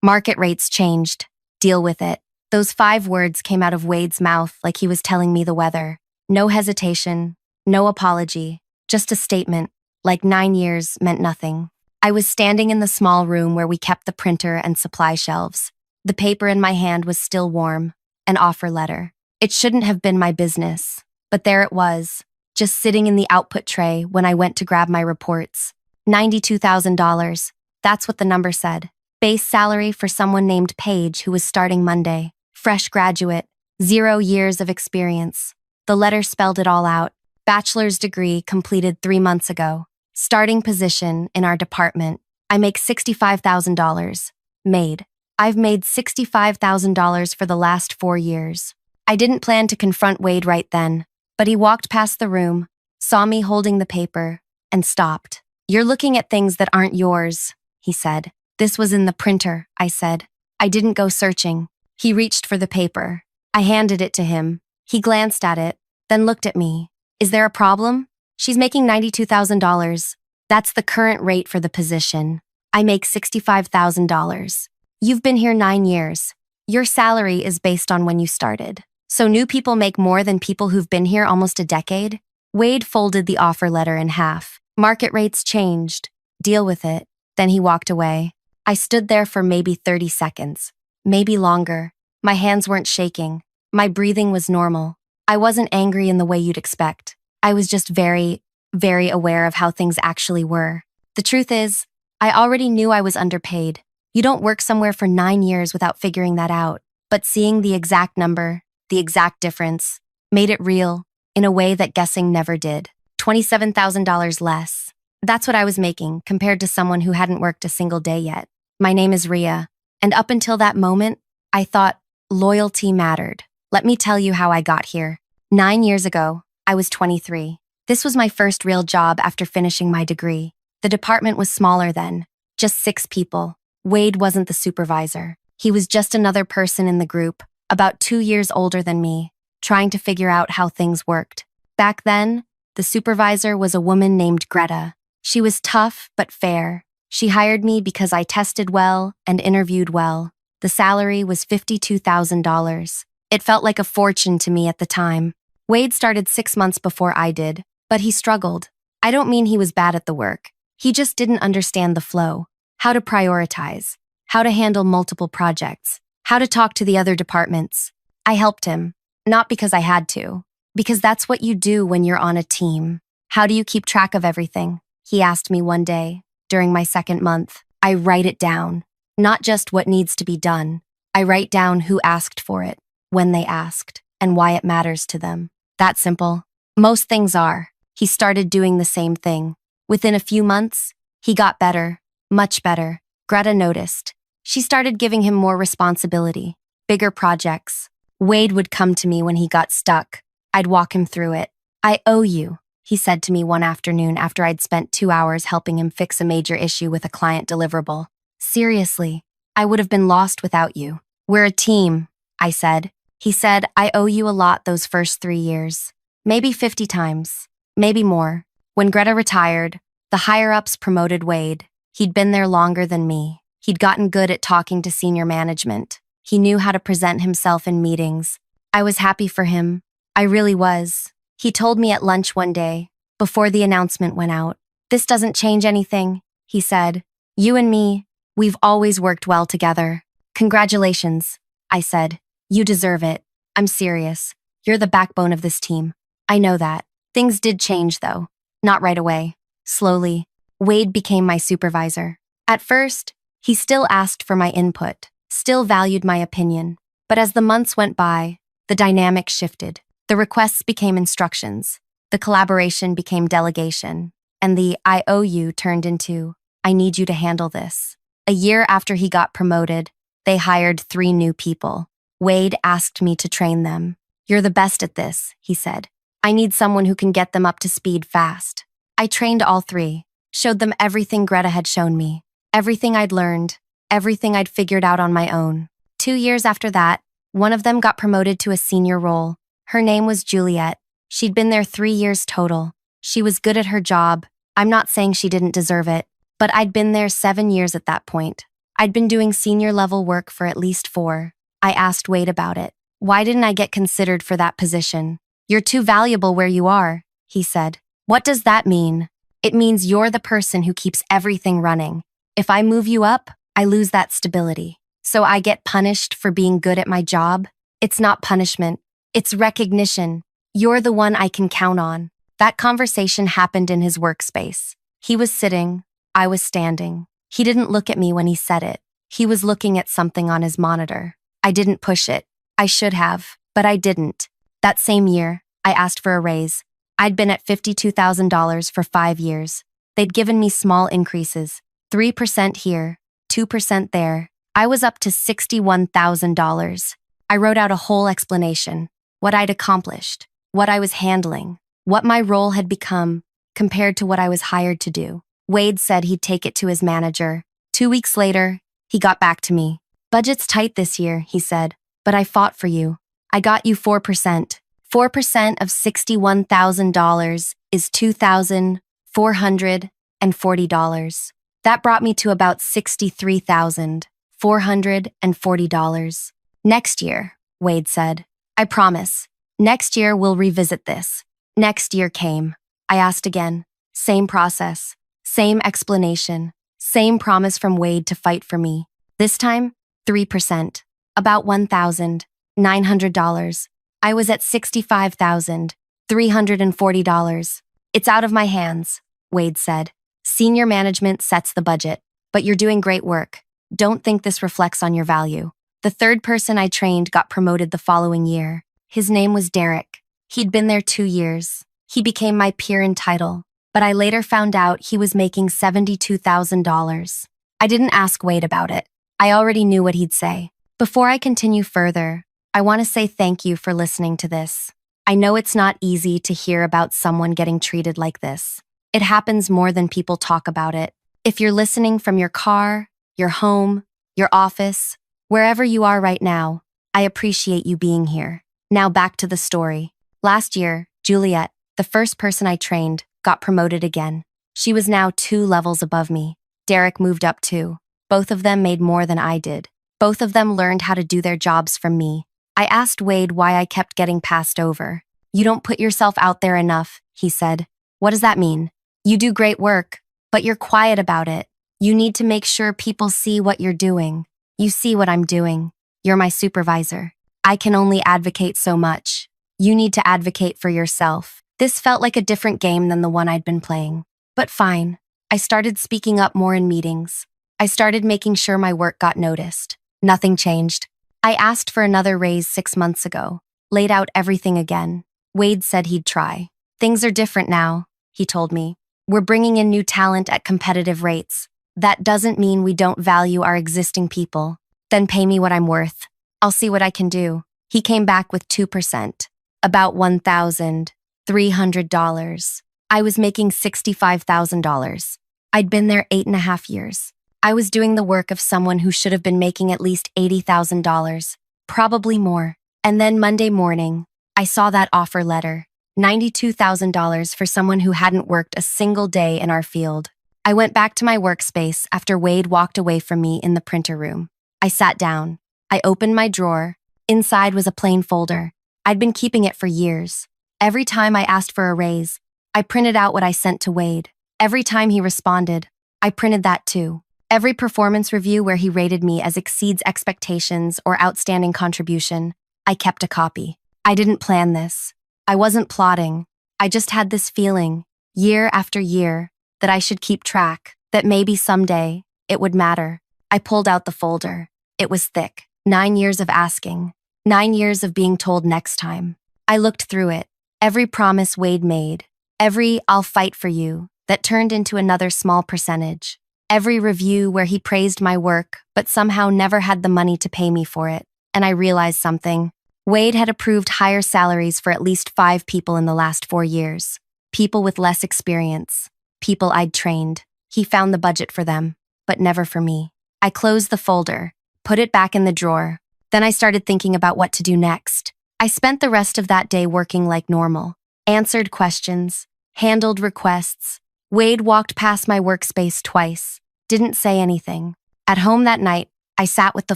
Market rates changed. Deal with it. Those 5 words came out of Wade's mouth like he was telling me the weather. No hesitation, no apology, just a statement, like 9 years meant nothing. I was standing in the small room where we kept the printer and supply shelves. The paper in my hand was still warm, an offer letter. It shouldn't have been my business, but there it was, just sitting in the output tray when I went to grab my reports. $92,000. That's what the number said. Base salary for someone named Paige who was starting Monday. Fresh graduate, 0 years of experience. The letter spelled it all out. Bachelor's degree completed 3 months ago. Starting position in our department. I make $65,000. Made. I've made $65,000 for the last 4 years. I didn't plan to confront Wade right then, but he walked past the room, saw me holding the paper, and stopped. You're looking at things that aren't yours, he said. This was in the printer, I said. I didn't go searching. He reached for the paper. I handed it to him. He glanced at it, then looked at me. Is there a problem? She's making $92,000. That's the current rate for the position. I make $65,000. You've been here 9 years. Your salary is based on when you started. So new people make more than people who've been here almost a decade? Wade folded the offer letter in half. Market rates changed. Deal with it. Then he walked away. I stood there for maybe 30 seconds. Maybe longer. My hands weren't shaking. My breathing was normal. I wasn't angry in the way you'd expect. I was just very, very aware of how things actually were. The truth is, I already knew I was underpaid. You don't work somewhere for 9 years without figuring that out. But seeing the exact number, the exact difference, made it real in a way that guessing never did. $27,000 less. That's what I was making compared to someone who hadn't worked a single day yet. My name is Rhea, and up until that moment, I thought loyalty mattered. Let me tell you how I got here. 9 years ago, I was 23. This was my first real job after finishing my degree. The department was smaller then, just 6 people. Wade wasn't the supervisor. He was just another person in the group, about 2 years older than me, trying to figure out how things worked. Back then, the supervisor was a woman named Greta. She was tough but fair. She hired me because I tested well and interviewed well. The salary was $52,000. It felt like a fortune to me at the time. Wade started 6 months before I did, but he struggled. I don't mean he was bad at the work. He just didn't understand the flow, how to prioritize, how to handle multiple projects, how to talk to the other departments. I helped him, not because I had to, because that's what you do when you're on a team. How do you keep track of everything? He asked me one day, during my 2nd month. I write it down, not just what needs to be done. I write down who asked for it, when they asked, and why it matters to them. That simple. Most things are. He started doing the same thing. Within a few months, he got better, much better. Greta noticed. She started giving him more responsibility, bigger projects. Wade would come to me when he got stuck. I'd walk him through it. I owe you, he said to me one afternoon after I'd spent 2 hours helping him fix a major issue with a client deliverable. Seriously, I would have been lost without you. We're a team, I said. He said, I owe you a lot those first 3 years. Maybe 50 times, maybe more. When Greta retired, the higher-ups promoted Wade. He'd been there longer than me. He'd gotten good at talking to senior management. He knew how to present himself in meetings. I was happy for him. I really was. He told me at lunch one day, before the announcement went out. This doesn't change anything, he said. You and me, we've always worked well together. Congratulations, I said. You deserve it. I'm serious. You're the backbone of this team. I know that. Things did change, though. Not right away. Slowly, Wade became my supervisor. At first, he still asked for my input, still valued my opinion. But as the months went by, the dynamic shifted. The requests became instructions. The collaboration became delegation. And the I owe you turned into, I need you to handle this. A year after he got promoted, they hired 3 new people. Wade asked me to train them. You're the best at this, he said. I need someone who can get them up to speed fast. I trained all 3, showed them everything Greta had shown me, everything I'd learned, everything I'd figured out on my own. 2 years after that, one of them got promoted to a senior role. Her name was Juliet. She'd been there 3 years total. She was good at her job. I'm not saying she didn't deserve it, but I'd been there 7 years at that point. I'd been doing senior level work for at least 4. I asked Wade about it. Why didn't I get considered for that position? You're too valuable where you are, he said. What does that mean? It means you're the person who keeps everything running. If I move you up, I lose that stability. So I get punished for being good at my job? It's not punishment. It's recognition. You're the one I can count on. That conversation happened in his workspace. He was sitting. I was standing. He didn't look at me when he said it. He was looking at something on his monitor. I didn't push it. I should have, but I didn't. That same year, I asked for a raise. I'd been at $52,000 for 5 years. They'd given me small increases, 3% here, 2% there. I was up to $61,000. I wrote out a whole explanation, what I'd accomplished, what I was handling, what my role had become compared to what I was hired to do. Wade said he'd take it to his manager. 2 weeks later, he got back to me. Budget's tight this year, he said, but I fought for you. I got you 4%. 4% of $61,000 is $2,440. That brought me to about $63,440. Next year, Wade said. I promise. Next year we'll revisit this. Next year came. I asked again. Same process. Same explanation. Same promise from Wade to fight for me. This time, 3%. About $1,900. I was at $65,340. It's out of my hands, Wade said. Senior management sets the budget, but you're doing great work. Don't think this reflects on your value. The third person I trained got promoted the following year. His name was Derek. He'd been there 2 years. He became my peer in title, but I later found out he was making $72,000. I didn't ask Wade about it. I already knew what he'd say. Before I continue further, I want to say thank you for listening to this. I know it's not easy to hear about someone getting treated like this. It happens more than people talk about it. If you're listening from your car, your home, your office, wherever you are right now, I appreciate you being here. Now back to the story. Last year, Juliet, the first person I trained, got promoted again. She was now 2 levels above me. Derek moved up too. Both of them made more than I did. Both of them learned how to do their jobs from me. I asked Wade why I kept getting passed over. You don't put yourself out there enough, he said. What does that mean? You do great work, but you're quiet about it. You need to make sure people see what you're doing. You see what I'm doing. You're my supervisor. I can only advocate so much. You need to advocate for yourself. This felt like a different game than the one I'd been playing. But fine. I started speaking up more in meetings. I started making sure my work got noticed. Nothing changed. I asked for another raise 6 months ago, laid out everything again. Wade said he'd try. Things are different now, he told me. We're bringing in new talent at competitive rates. That doesn't mean we don't value our existing people. Then pay me what I'm worth. I'll see what I can do. He came back with 2%, about $1,300. I was making $65,000. I'd been there 8.5 years. I was doing the work of someone who should have been making at least $80,000, probably more. And then Monday morning, I saw that offer letter, $92,000 for someone who hadn't worked a single day in our field. I went back to my workspace after Wade walked away from me in the printer room. I sat down. I opened my drawer. Inside was a plain folder. I'd been keeping it for years. Every time I asked for a raise, I printed out what I sent to Wade. Every time he responded, I printed that too. Every performance review where he rated me as exceeds expectations or outstanding contribution, I kept a copy. I didn't plan this. I wasn't plotting. I just had this feeling, year after year, that I should keep track, that maybe someday it would matter. I pulled out the folder. It was thick. 9 years of asking. 9 years of being told next time. I looked through it. Every promise Wade made. Every "I'll fight for you" that turned into another small percentage. Every review where he praised my work, but somehow never had the money to pay me for it. And I realized something. Wade had approved higher salaries for at least 5 people in the last 4 years. People with less experience. People I'd trained. He found the budget for them, but never for me. I closed the folder, put it back in the drawer. Then I started thinking about what to do next. I spent the rest of that day working like normal. Answered questions. Handled requests. Wade walked past my workspace twice. Didn't say anything. At home that night, I sat with the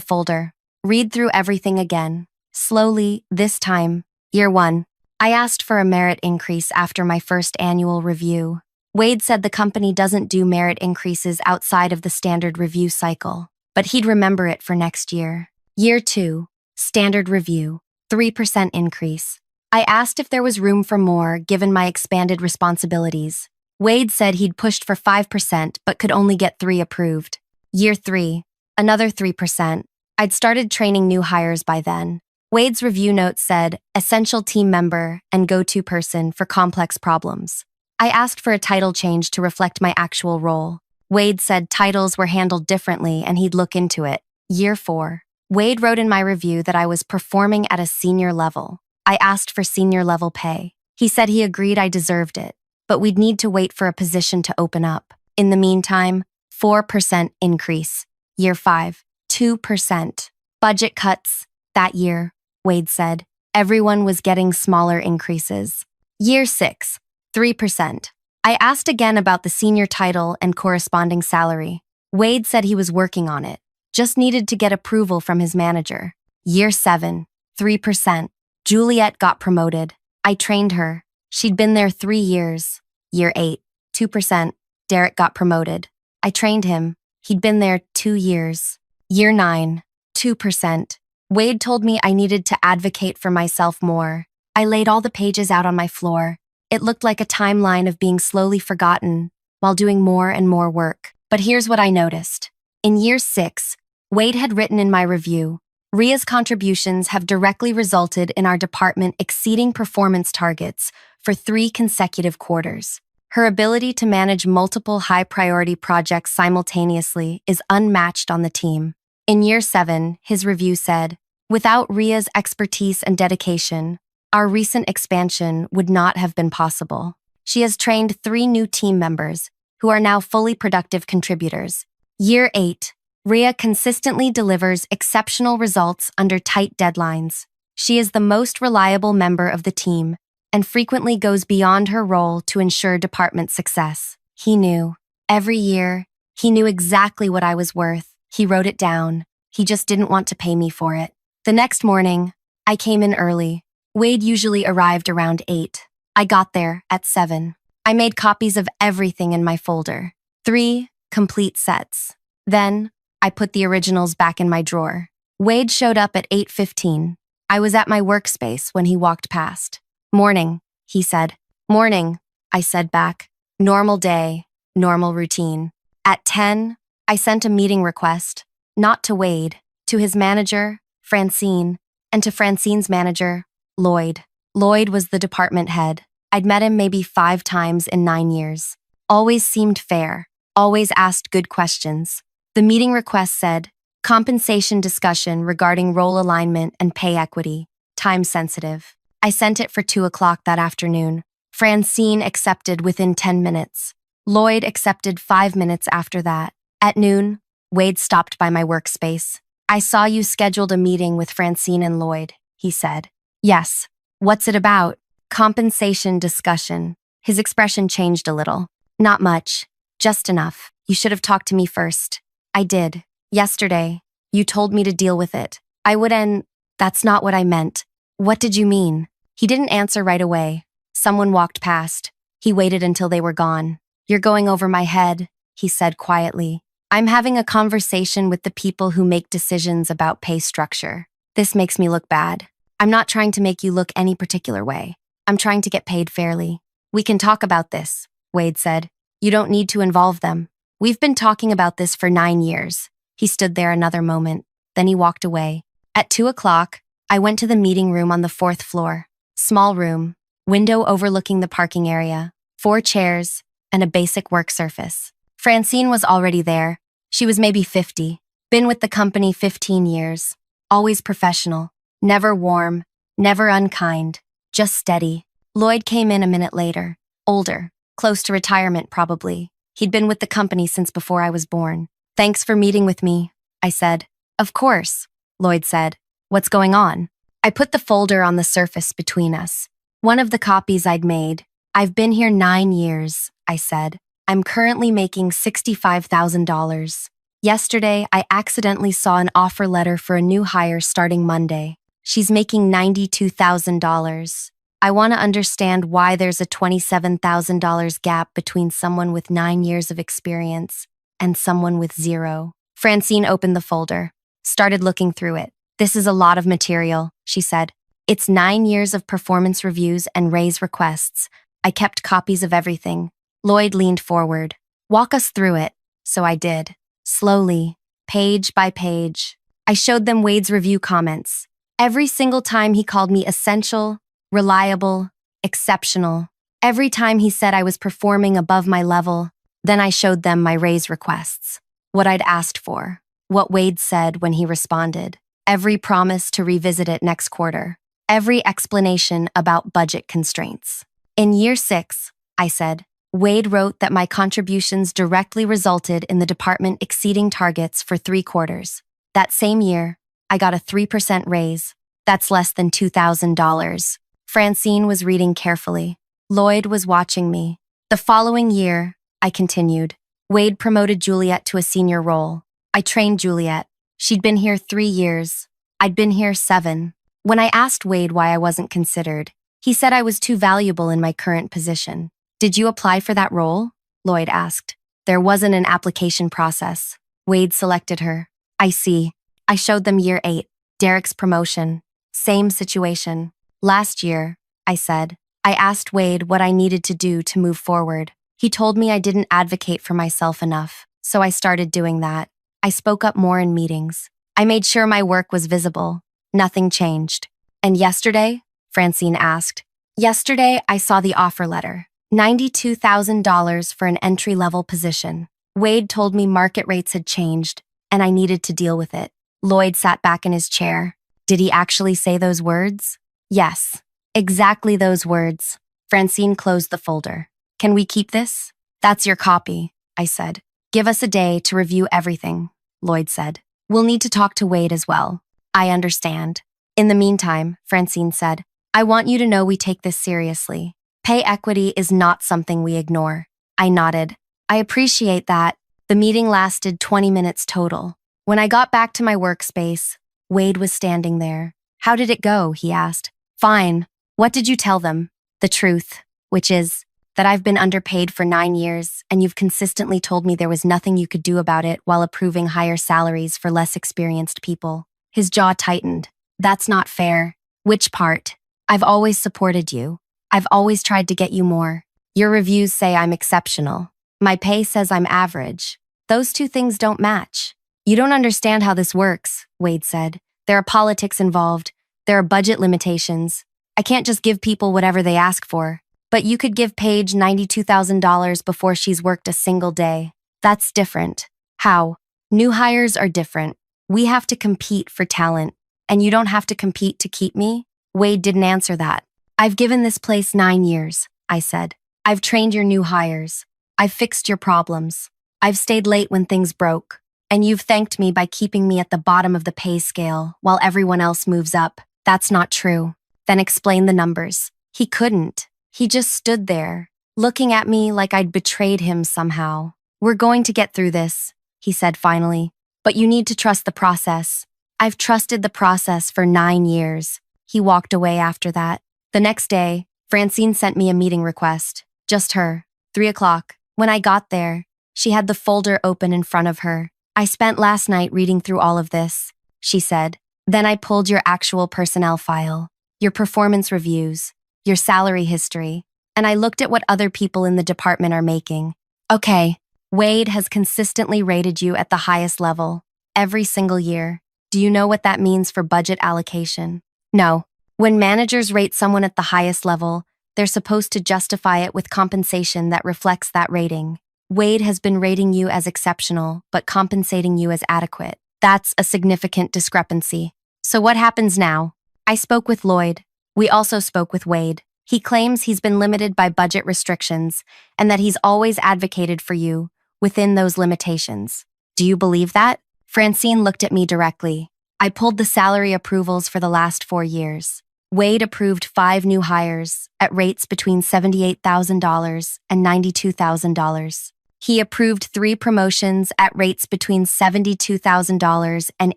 folder, read through everything again. Slowly, this time, year 1. I asked for a merit increase after my first annual review. Wade said the company doesn't do merit increases outside of the standard review cycle, but he'd remember it for next year. Year 2, standard review, 3% increase. I asked if there was room for more given my expanded responsibilities. Wade said he'd pushed for 5% but could only get 3 approved. Year 3, another 3%. I'd started training new hires by then. Wade's review note said, essential team member and go-to person for complex problems. I asked for a title change to reflect my actual role. Wade said titles were handled differently and he'd look into it. Year 4. Wade wrote in my review that I was performing at a senior level. I asked for senior level pay. He said he agreed I deserved it, but we'd need to wait for a position to open up. In the meantime, 4% increase. Year 5, 2%. Budget cuts. That year, Wade said, everyone was getting smaller increases. Year 6, 3%. I asked again about the senior title and corresponding salary. Wade said he was working on it, just needed to get approval from his manager. Year 7, 3%. Juliet got promoted. I trained her. She'd been there 3 years. Year 8, 2%. Derek got promoted. I trained him. He'd been there 2 years. Year 9, 2%. Wade told me I needed to advocate for myself more. I laid all the pages out on my floor. It looked like a timeline of being slowly forgotten while doing more and more work. But here's what I noticed. In year 6, Wade had written in my review, Ria's contributions have directly resulted in our department exceeding performance targets for 3 consecutive quarters. Her ability to manage multiple high-priority projects simultaneously is unmatched on the team. In year 7, his review said, without Ria's expertise and dedication, our recent expansion would not have been possible. She has trained 3 new team members who are now fully productive contributors. Year 8, Ria consistently delivers exceptional results under tight deadlines. She is the most reliable member of the team and frequently goes beyond her role to ensure department success. He knew. Every year, he knew exactly what I was worth. He wrote it down. He just didn't want to pay me for it. The next morning, I came in early. Wade usually arrived around 8. I got there at 7. I made copies of everything in my folder. 3 complete sets. Then, I put the originals back in my drawer. Wade showed up at 8:15. I was at my workspace when he walked past. Morning, he said. Morning, I said back. Normal day, normal routine. At 10, I sent a meeting request, not to Wade, to his manager, Francine, and to Francine's manager, Lloyd. Lloyd was the department head. I'd met him maybe 5 times in 9 years. Always seemed fair, always asked good questions. The meeting request said, compensation discussion regarding role alignment and pay equity, time sensitive. I sent it for 2 o'clock that afternoon. Francine accepted within 10 minutes. Lloyd accepted 5 minutes after that. At noon, Wade stopped by my workspace. I saw you scheduled a meeting with Francine and Lloyd, he said. Yes. What's it about? Compensation discussion. His expression changed a little. Not much. Just enough. You should have talked to me first. I did. Yesterday. You told me to deal with it. I wouldn't. That's not what I meant. What did you mean? He didn't answer right away. Someone walked past. He waited until they were gone. You're going over my head, he said quietly. I'm having a conversation with the people who make decisions about pay structure. This makes me look bad. I'm not trying to make you look any particular way. I'm trying to get paid fairly. We can talk about this, Wade said. You don't need to involve them. We've been talking about this for 9 years. He stood there another moment. Then he walked away. At 2 o'clock, I went to the meeting room on the 4th floor. Small room, window overlooking the parking area, 4 chairs, and a basic work surface. Francine was already there. She was maybe 50, been with the company 15 years, always professional, never warm, never unkind, just steady. Lloyd came in a minute later, older, close to retirement probably. He'd been with the company since before I was born. Thanks for meeting with me, I said. Of course, Lloyd said. What's going on? I put the folder on the surface between us. One of the copies I'd made. I've been here 9 years, I said. I'm currently making $65,000. Yesterday, I accidentally saw an offer letter for a new hire starting Monday. She's making $92,000. I want to understand why there's a $27,000 gap between someone with 9 years of experience and someone with zero. Francine opened the folder, started looking through it. This is a lot of material, she said. It's 9 years of performance reviews and raise requests. I kept copies of everything. Lloyd leaned forward. Walk us through it. So I did. Slowly, page by page. I showed them Wade's review comments. Every single time he called me essential, reliable, exceptional. Every time he said I was performing above my level, then I showed them my raise requests. What I'd asked for. What Wade said when he responded. Every promise to revisit it next quarter. Every explanation about budget constraints. In year 6, I said, Wade wrote that my contributions directly resulted in the department exceeding targets for 3 quarters. That same year, I got a 3% raise. That's less than $2,000. Francine was reading carefully. Lloyd was watching me. The following year, I continued. Wade promoted Juliet to a senior role. I trained Juliet. She'd been here 3 years. I'd been here 7. When I asked Wade why I wasn't considered, he said I was too valuable in my current position. Did you apply for that role? Lloyd asked. There wasn't an application process. Wade selected her. I see. I showed them year 8, Derek's promotion. Same situation. Last year, I said, I asked Wade what I needed to do to move forward. He told me I didn't advocate for myself enough, so I started doing that. I spoke up more in meetings. I made sure my work was visible. Nothing changed. And yesterday? Francine asked. Yesterday, I saw the offer letter. $92,000 for an entry-level position. Wade told me market rates had changed, and I needed to deal with it. Lloyd sat back in his chair. Did he actually say those words? Yes, exactly those words. Francine closed the folder. Can we keep this? That's your copy, I said. Give us a day to review everything, Lloyd said. We'll need to talk to Wade as well. I understand. In the meantime, Francine said, I want you to know we take this seriously. Pay equity is not something we ignore. I nodded. I appreciate that. The meeting lasted 20 minutes total. When I got back to my workspace, Wade was standing there. How did it go? He asked. Fine. What did you tell them? The truth, which is that I've been underpaid for 9 years, and you've consistently told me there was nothing you could do about it while approving higher salaries for less experienced people. His jaw tightened. That's not fair. Which part? I've always supported you. I've always tried to get you more. Your reviews say I'm exceptional. My pay says I'm average. Those two things don't match. You don't understand how this works, Wade said. There are politics involved. There are budget limitations. I can't just give people whatever they ask for. But you could give Paige $92,000 before she's worked a single day. That's different. How? New hires are different. We have to compete for talent. And you don't have to compete to keep me? Wade didn't answer that. I've given this place 9 years, I said. I've trained your new hires. I've fixed your problems. I've stayed late when things broke. And you've thanked me by keeping me at the bottom of the pay scale while everyone else moves up. That's not true. Then explain the numbers. He couldn't. He just stood there, looking at me like I'd betrayed him somehow. We're going to get through this, he said finally. But you need to trust the process. I've trusted the process for 9 years. He walked away after that. The next day, Francine sent me a meeting request. Just her. 3 o'clock. When I got there, she had the folder open in front of her. I spent last night reading through all of this, she said. Then I pulled your actual personnel file, your performance reviews, your salary history, and I looked at what other people in the department are making. Okay, Wade has consistently rated you at the highest level, every single year. Do you know what that means for budget allocation? No. When managers rate someone at the highest level, they're supposed to justify it with compensation that reflects that rating. Wade has been rating you as exceptional, but compensating you as adequate. That's a significant discrepancy. So what happens now? I spoke with Lloyd. We also spoke with Wade. He claims he's been limited by budget restrictions and that he's always advocated for you within those limitations. Do you believe that? Francine looked at me directly. I pulled the salary approvals for the last 4 years. Wade approved 5 new hires at rates between $78,000 and $92,000. He approved 3 promotions at rates between $72,000 and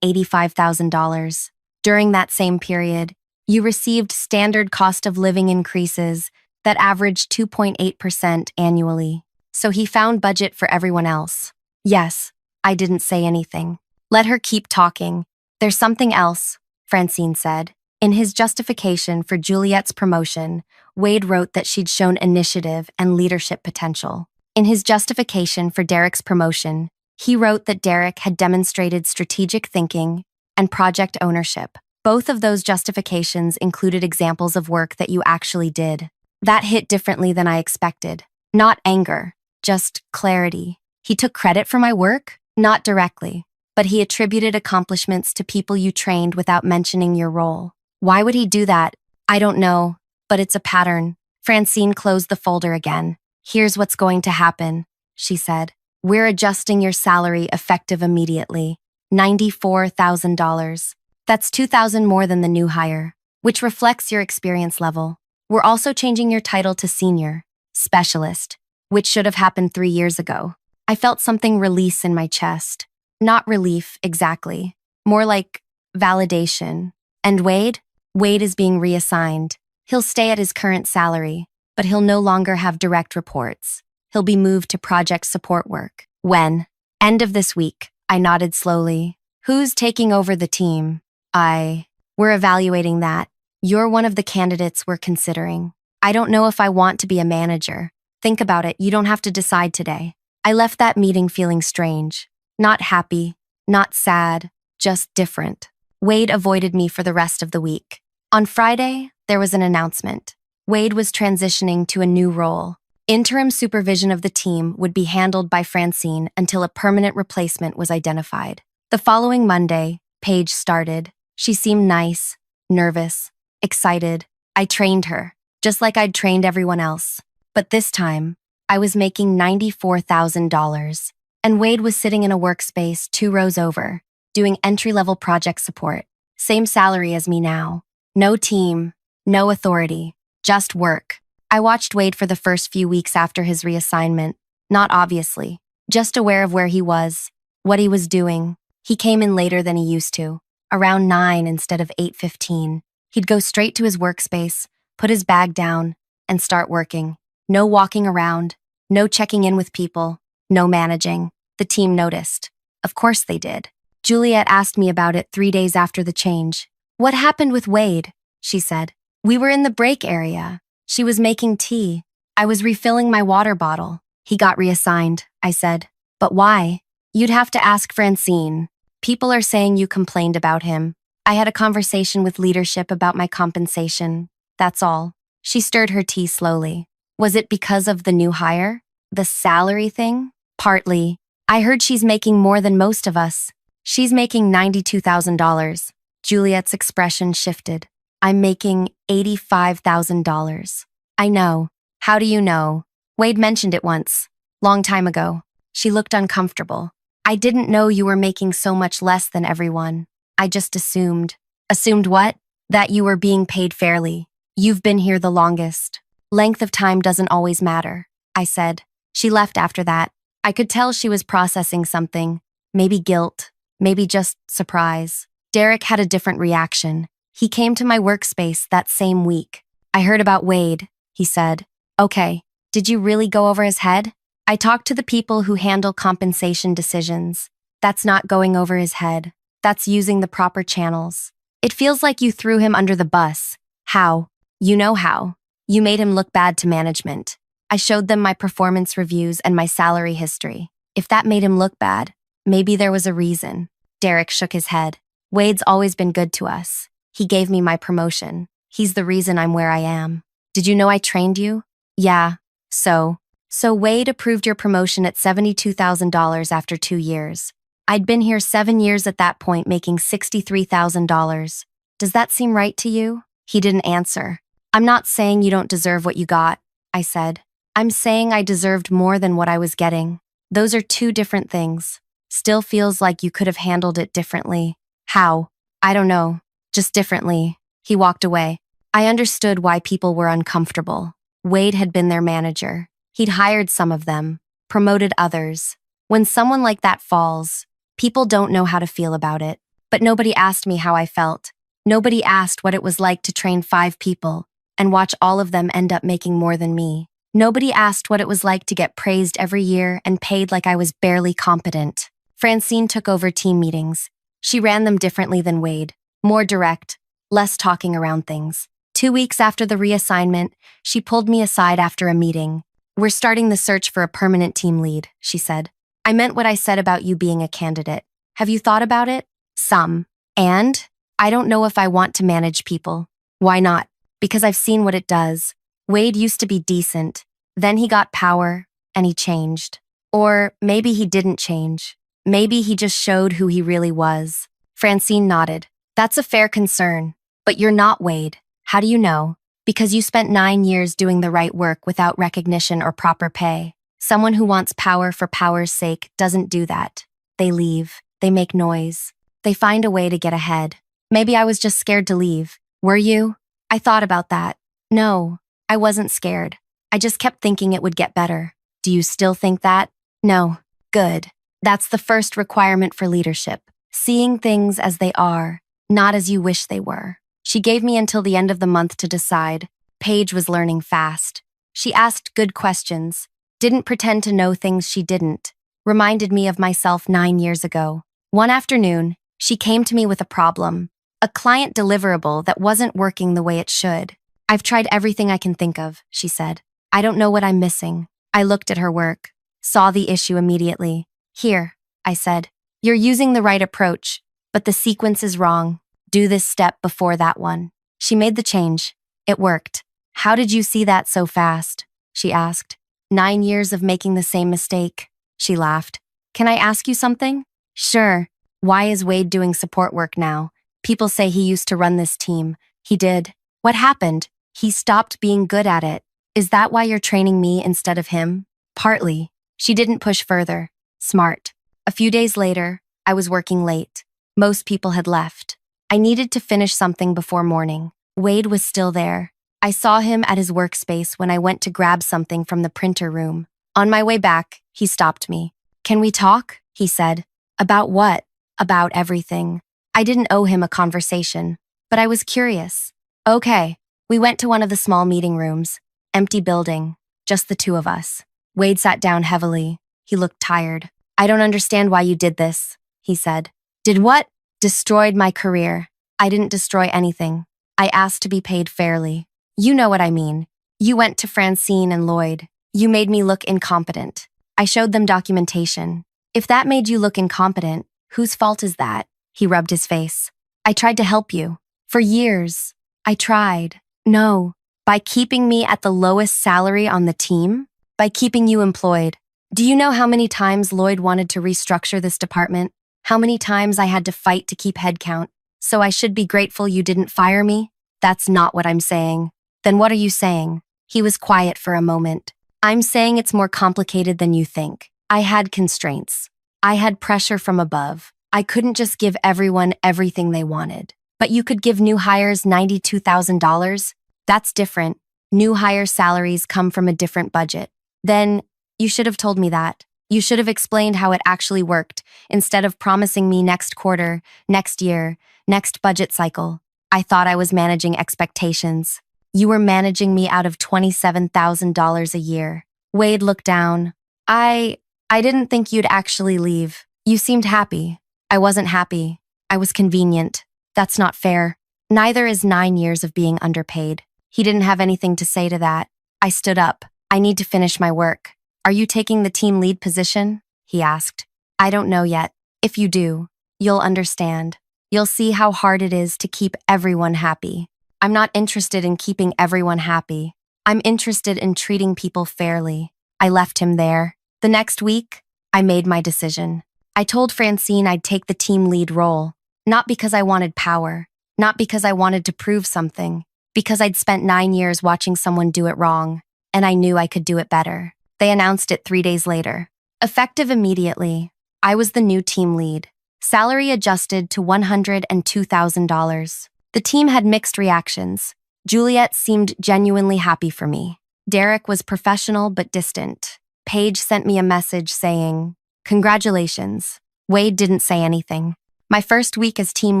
$85,000. During that same period, you received standard cost of living increases that averaged 2.8% annually. So he found budget for everyone else. Yes, I didn't say anything. Let her keep talking. There's something else, Francine said. In his justification for Juliet's promotion, Wade wrote that she'd shown initiative and leadership potential. In his justification for Derek's promotion, he wrote that Derek had demonstrated strategic thinking and project ownership. Both of those justifications included examples of work that you actually did. That hit differently than I expected. Not anger, just clarity. He took credit for my work? Not directly, but he attributed accomplishments to people you trained without mentioning your role. Why would he do that? I don't know, but it's a pattern. Francine closed the folder again. Here's what's going to happen, she said. We're adjusting your salary effective immediately. $94,000. That's $2,000 more than the new hire, which reflects your experience level. We're also changing your title to senior, specialist, which should have happened 3 years ago. I felt something release in my chest. Not relief, exactly. More like validation. And Wade? Wade is being reassigned. He'll stay at his current salary, but he'll no longer have direct reports. He'll be moved to project support work. When? End of this week. I nodded slowly. Who's taking over the team? We're evaluating that. You're one of the candidates we're considering. I don't know if I want to be a manager. Think about it, you don't have to decide today. I left that meeting feeling strange. Not happy, not sad, just different. Wade avoided me for the rest of the week. On Friday, there was an announcement. Wade was transitioning to a new role. Interim supervision of the team would be handled by Francine until a permanent replacement was identified. The following Monday, Paige started. She seemed nice, nervous, excited. I trained her, just like I'd trained everyone else. But this time, I was making $94,000, and Wade was sitting in a workspace 2 rows over, doing entry-level project support. Same salary as me now. No team, no authority, just work. I watched Wade for the first few weeks after his reassignment, not obviously, just aware of where he was, what he was doing. He came in later than he used to, around 9 instead of 8:15. He'd go straight to his workspace, put his bag down, and start working. No walking around, no checking in with people, no managing. The team noticed. Of course they did. Juliet asked me about it 3 days after the change. What happened with Wade? She said. We were in the break area. She was making tea. I was refilling my water bottle. He got reassigned, I said. But why? You'd have to ask Francine. People are saying you complained about him. I had a conversation with leadership about my compensation. That's all. She stirred her tea slowly. Was it because of the new hire? The salary thing? Partly. I heard she's making more than most of us. She's making $92,000. Juliet's expression shifted. I'm making $85,000. I know. How do you know? Wade mentioned it once. Long time ago. She looked uncomfortable. I didn't know you were making so much less than everyone. I just assumed. Assumed what? That you were being paid fairly. You've been here the longest. Length of time doesn't always matter, I said. She left after that. I could tell she was processing something. Maybe guilt. Maybe just surprise. Derek had a different reaction. He came to my workspace that same week. I heard about Wade, he said. Okay, did you really go over his head? I talked to the people who handle compensation decisions. That's not going over his head. That's using the proper channels. It feels like you threw him under the bus. How? You know how. You made him look bad to management. I showed them my performance reviews and my salary history. If that made him look bad, maybe there was a reason. Derek shook his head. Wade's always been good to us. He gave me my promotion. He's the reason I'm where I am. Did you know I trained you? Yeah. So Wade approved your promotion at $72,000 after 2 years. I'd been here 7 years at that point, making $63,000. Does that seem right to you? He didn't answer. I'm not saying you don't deserve what you got, I said. I'm saying I deserved more than what I was getting. Those are 2 different things. Still feels like you could have handled it differently. How? I don't know. Just differently. He walked away. I understood why people were uncomfortable. Wade had been their manager. He'd hired some of them, promoted others. When someone like that falls, people don't know how to feel about it. But nobody asked me how I felt. Nobody asked what it was like to train 5 people and watch all of them end up making more than me. Nobody asked what it was like to get praised every year and paid like I was barely competent. Francine took over team meetings. She ran them differently than Wade. More direct, less talking around things. 2 weeks after the reassignment, she pulled me aside after a meeting. "We're starting the search for a permanent team lead," she said. "I meant what I said about you being a candidate. Have you thought about it?" "Some. And I don't know if I want to manage people." "Why not?" "Because I've seen what it does. Wade used to be decent. Then he got power, and he changed. Or maybe he didn't change. Maybe he just showed who he really was." Francine nodded. "That's a fair concern. But you're not Wade. How do you know?" "Because you spent 9 years doing the right work without recognition or proper pay. Someone who wants power for power's sake doesn't do that. They leave. They make noise. They find a way to get ahead. Maybe I was just scared to leave. Were you?" "I thought about that." "No, I wasn't scared. I just kept thinking it would get better." "Do you still think that?" "No." "Good. That's the first requirement for leadership. Seeing things as they are, not as you wish they were." She gave me until the end of the month to decide. Paige was learning fast. She asked good questions, didn't pretend to know things she didn't, reminded me of myself 9 years ago. One afternoon, she came to me with a problem, a client deliverable that wasn't working the way it should. "I've tried everything I can think of," she said. "I don't know what I'm missing." I looked at her work, saw the issue immediately. "Here," I said. "You're using the right approach, but the sequence is wrong. Do this step before that one." She made the change. It worked. "How did you see that so fast?" she asked. 9 years of making the same mistake. She laughed. "Can I ask you something?" "Sure." "Why is Wade doing support work now? People say he used to run this team." "He did." "What happened?" "He stopped being good at it." "Is that why you're training me instead of him?" "Partly." She didn't push further. Smart. A few days later, I was working late. Most people had left. I needed to finish something before morning. Wade was still there. I saw him at his workspace when I went to grab something from the printer room. On my way back, he stopped me. "Can we talk?" he said. "About what?" "About everything." I didn't owe him a conversation, but I was curious. "Okay." We went to one of the small meeting rooms. Empty building. Just the 2 of us. Wade sat down heavily. He looked tired. "I don't understand why you did this," he said. "Did what?" "Destroyed my career." "I didn't destroy anything. I asked to be paid fairly." "You know what I mean. You went to Francine and Lloyd. You made me look incompetent. I showed them documentation. If that made you look incompetent, whose fault is that?" He rubbed his face. "I tried to help you. For years. I tried." "No. By keeping me at the lowest salary on the team? By keeping you employed. Do you know how many times Lloyd wanted to restructure this department? How many times I had to fight to keep headcount? So I should be grateful you didn't fire me?" "That's not what I'm saying." "Then what are you saying?" He was quiet for a moment. "I'm saying it's more complicated than you think. I had constraints. I had pressure from above. I couldn't just give everyone everything they wanted. But you could give new hires $92,000? That's different. New hire salaries come from a different budget." "Then you should have told me that. You should have explained how it actually worked, instead of promising me next quarter, next year, next budget cycle." "I thought I was managing expectations." "You were managing me out of $27,000 a year." Wade looked down. I didn't think you'd actually leave. You seemed happy." "I wasn't happy. I was convenient." "That's not fair." "Neither is 9 years of being underpaid." He didn't have anything to say to that. I stood up. "I need to finish my work." "Are you taking the team lead position?" he asked. "I don't know yet. If you do, you'll understand. You'll see how hard it is to keep everyone happy." "I'm not interested in keeping everyone happy. I'm interested in treating people fairly." I left him there. The next week, I made my decision. I told Francine I'd take the team lead role, not because I wanted power, not because I wanted to prove something, because I'd spent 9 years watching someone do it wrong, and I knew I could do it better. They announced it 3 days later. Effective immediately, I was the new team lead. Salary adjusted to $102,000. The team had mixed reactions. Juliet seemed genuinely happy for me. Derek was professional but distant. Paige sent me a message saying, "Congratulations." Wade didn't say anything. My first week as team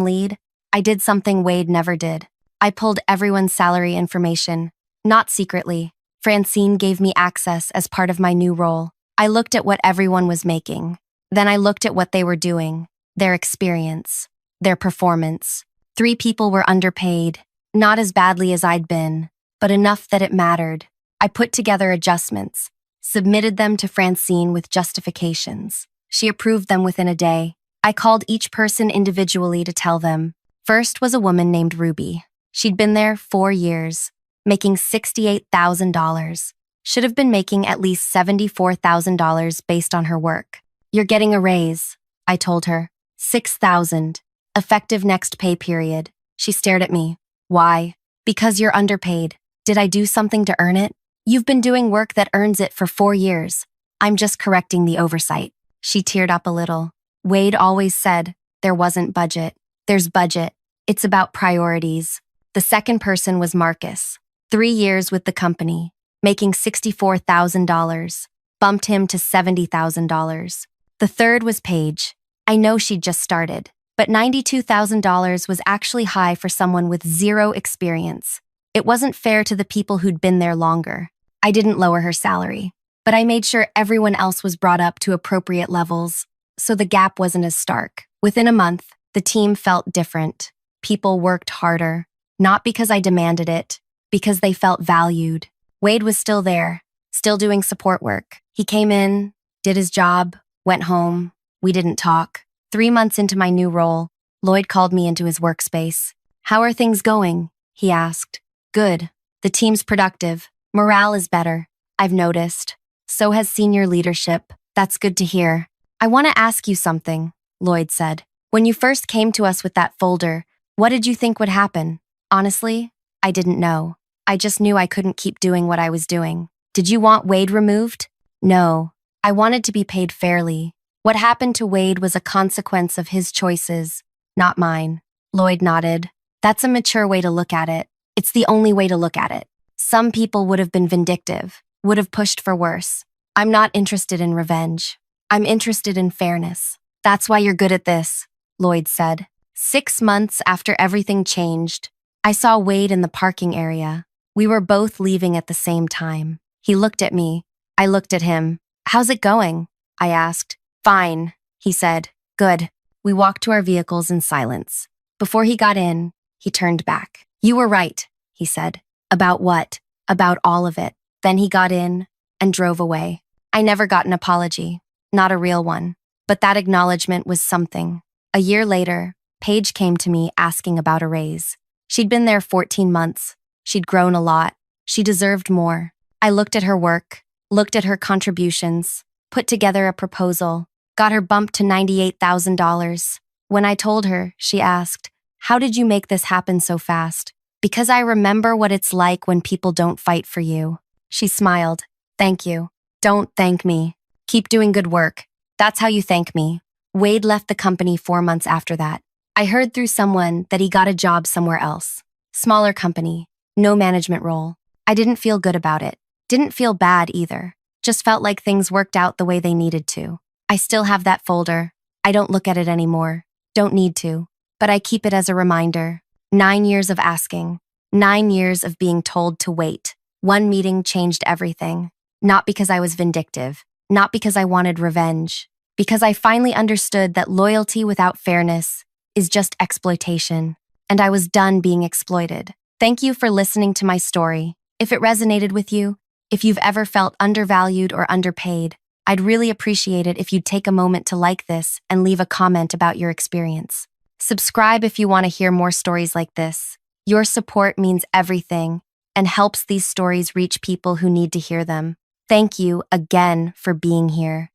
lead, I did something Wade never did. I pulled everyone's salary information, not secretly. Francine gave me access as part of my new role. I looked at what everyone was making. Then I looked at what they were doing, their experience, their performance. 3 people were underpaid, not as badly as I'd been, but enough that it mattered. I put together adjustments, submitted them to Francine with justifications. She approved them within a day. I called each person individually to tell them. First was a woman named Ruby. She'd been there 4 years, making $68,000. Should have been making at least $74,000 based on her work. "You're getting a raise," I told her. $6,000. Effective next pay period. She stared at me. "Why?" "Because you're underpaid. Did I do something to earn it? You've been doing work that earns it for 4 years. I'm just correcting the oversight." She teared up a little. Wade always said, there wasn't budget. There's budget. It's about priorities. The second person was Marcus. 3 years with the company, making $64,000. Bumped him to $70,000. The third was Paige. I know she'd just started, but $92,000 was actually high for someone with 0 experience. It wasn't fair to the people who'd been there longer. I didn't lower her salary, but I made sure everyone else was brought up to appropriate levels, so the gap wasn't as stark. Within a month, the team felt different. People worked harder, not because I demanded it, because they felt valued. Wade was still there, still doing support work. He came in, did his job, went home. We didn't talk. 3 months into my new role, Lloyd called me into his workspace. "How are things going?" he asked. "Good. The team's productive. Morale is better. I've noticed. So has senior leadership. That's good to hear." "I want to ask you something," Lloyd said. "When you first came to us with that folder, what did you think would happen?" Honestly, I didn't know. I just knew I couldn't keep doing what I was doing. "Did you want Wade removed?" "No. I wanted to be paid fairly. What happened to Wade was a consequence of his choices, not mine." Lloyd nodded. "That's a mature way to look at it. It's the only way to look at it. Some people would have been vindictive, would have pushed for worse. I'm not interested in revenge. I'm interested in fairness." "That's why you're good at this," Lloyd said. 6 months after everything changed, I saw Wade in the parking area. We were both leaving at the same time. He looked at me. I looked at him. "How's it going?" I asked. "Fine," he said. "Good." We walked to our vehicles in silence. Before he got in, he turned back. "You were right," he said. "About what?" "About all of it." Then he got in and drove away. I never got an apology, not a real one, but that acknowledgement was something. A year later, Paige came to me asking about a raise. She'd been there 14 months. She'd grown a lot. She deserved more. I looked at her work, looked at her contributions, put together a proposal, got her bumped to $98,000. When I told her, she asked, "How did you make this happen so fast?" "Because I remember what it's like when people don't fight for you." She smiled. "Thank you." "Don't thank me. Keep doing good work. That's how you thank me." Wade left the company 4 months after that. I heard through someone that he got a job somewhere else. Smaller company, no management role. I didn't feel good about it. Didn't feel bad either. Just felt like things worked out the way they needed to. I still have that folder. I don't look at it anymore. Don't need to. But I keep it as a reminder. 9 years of asking. 9 years of being told to wait. One meeting changed everything. Not because I was vindictive. Not because I wanted revenge. Because I finally understood that loyalty without fairness is just exploitation. And I was done being exploited. Thank you for listening to my story. If it resonated with you, if you've ever felt undervalued or underpaid, I'd really appreciate it if you'd take a moment to like this and leave a comment about your experience. Subscribe if you want to hear more stories like this. Your support means everything and helps these stories reach people who need to hear them. Thank you again for being here.